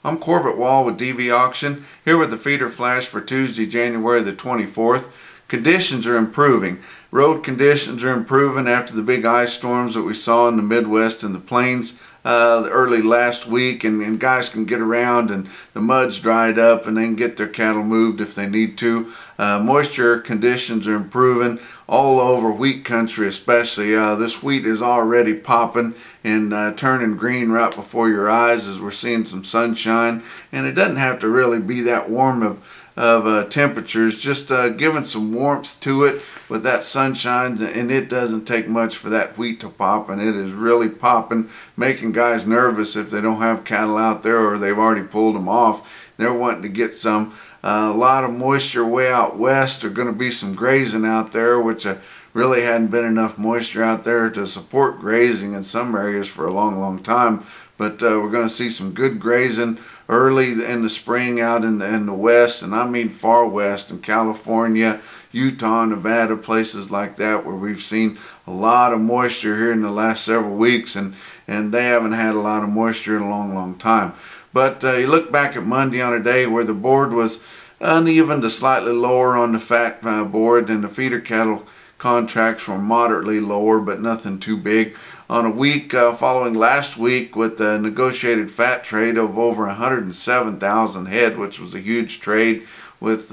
I'm Corbett Wall with DV Auction, here with the feeder flash for Tuesday, January the 24th. Conditions are improving. Road conditions are improving after the big ice storms that we saw in the Midwest and the Plains early last week, and guys can get around and the mud's dried up and they can get their cattle moved if they need to. Moisture conditions are improving all over wheat country especially. This wheat is already popping and turning green right before your eyes as we're seeing some sunshine, and it doesn't have to really be that warm of temperatures, just giving some warmth to it with that sunshine, and it doesn't take much for that wheat to pop, and it is really popping, making guys nervous if they don't have cattle out there or they've already pulled them off. They're wanting to get some. A lot of moisture way out west. There's going to be some grazing out there, which really hadn't been enough moisture out there to support grazing in some areas for a long time. But we're going to see some good grazing early in the spring out in the west, and I mean far west, in California, Utah, Nevada, places like that where we've seen a lot of moisture here in the last several weeks, and they haven't had a lot of moisture in a long time. But you look back at Monday on a day where the board was uneven to slightly lower on the fat board, and the feeder cattle contracts were moderately lower, but nothing too big. On a week following last week with a negotiated fat trade of over 107,000 head, which was a huge trade, with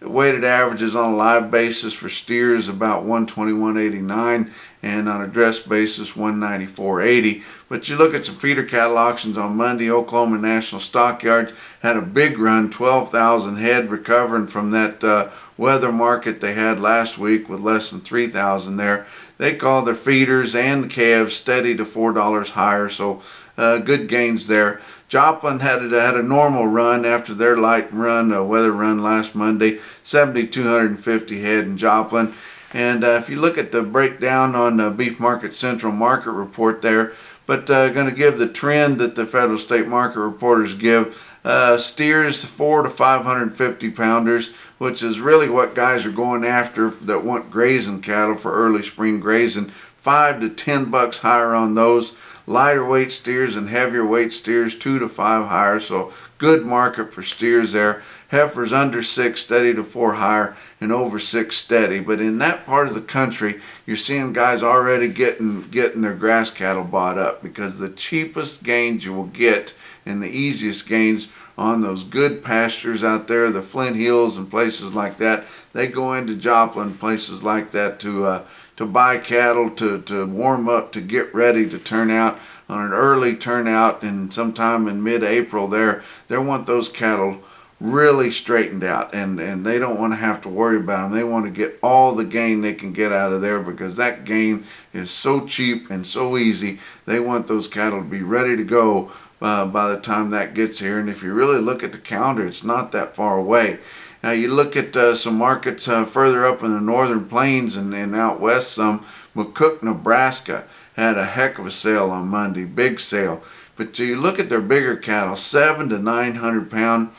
weighted averages on a live basis for steers about 121.89 and on a dress basis 194.80. But you look at some feeder cattle auctions on Monday. Oklahoma National Stockyards had a big run, 12,000 head, recovering from that weather market they had last week with less than 3,000 there. They call their feeders and the calves steady to $4 higher, so good gains there. Joplin had a normal run after their light run, weather run last Monday, 7,250 head in Joplin. And if you look at the breakdown on Beef Market Central market report there, but going to give the trend that the federal state market reporters give. Steers 4 to 550 pounders, which is really what guys are going after that want grazing cattle for early spring grazing. $5 to $10 higher on those. Lighter weight steers and heavier weight steers 2 to 5 higher, so good market for steers there. Heifers under 6 steady to 4 higher, and over 6 steady. But in that part of the country, you're seeing guys already getting their grass cattle bought up, because the cheapest gains you will get and the easiest gains on those good pastures out there, the Flint Hills and places like that, they go into Joplin, places like that to buy cattle, to warm up, to get ready to turn out on an early turnout, and sometime in mid-April they want those cattle really straightened out, and they don't want to have to worry about them. They want to get all the gain they can get out of there, because that gain is so cheap and so easy. They want those cattle to be ready to go by the time that gets here. And if you really look at the calendar, it's not that far away. Now you look at some markets further up in the northern plains and out west some. McCook, Nebraska had a heck of a sale on Monday, big sale. But you look at their bigger cattle, 7 to 900 pound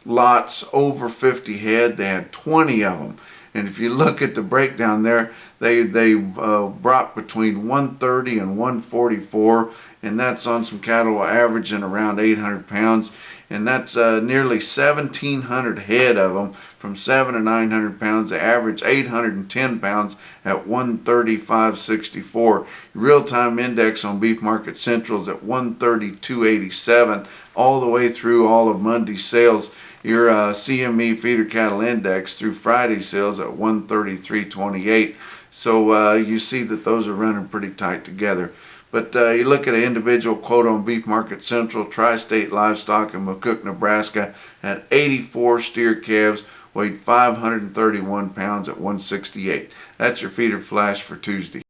lots, over 50 head. They had 20 of them. And if you look at the breakdown there, they brought between 130 and 144, and that's on some cattle averaging around 800 pounds. And that's nearly 1,700 head of them from 7 to 900 pounds. They average 810 pounds at 135.64. Real-time index on Beef Market Central is at 132.87 all the way through all of Monday's sales. Your CME feeder cattle index through Friday's sales at 133.28. So you see that those are running pretty tight together. But you look at an individual quote on Beef Market Central, Tri-State Livestock in McCook, Nebraska, had 84 steer calves, weighed 531 pounds at 168. That's your feeder flash for Tuesday.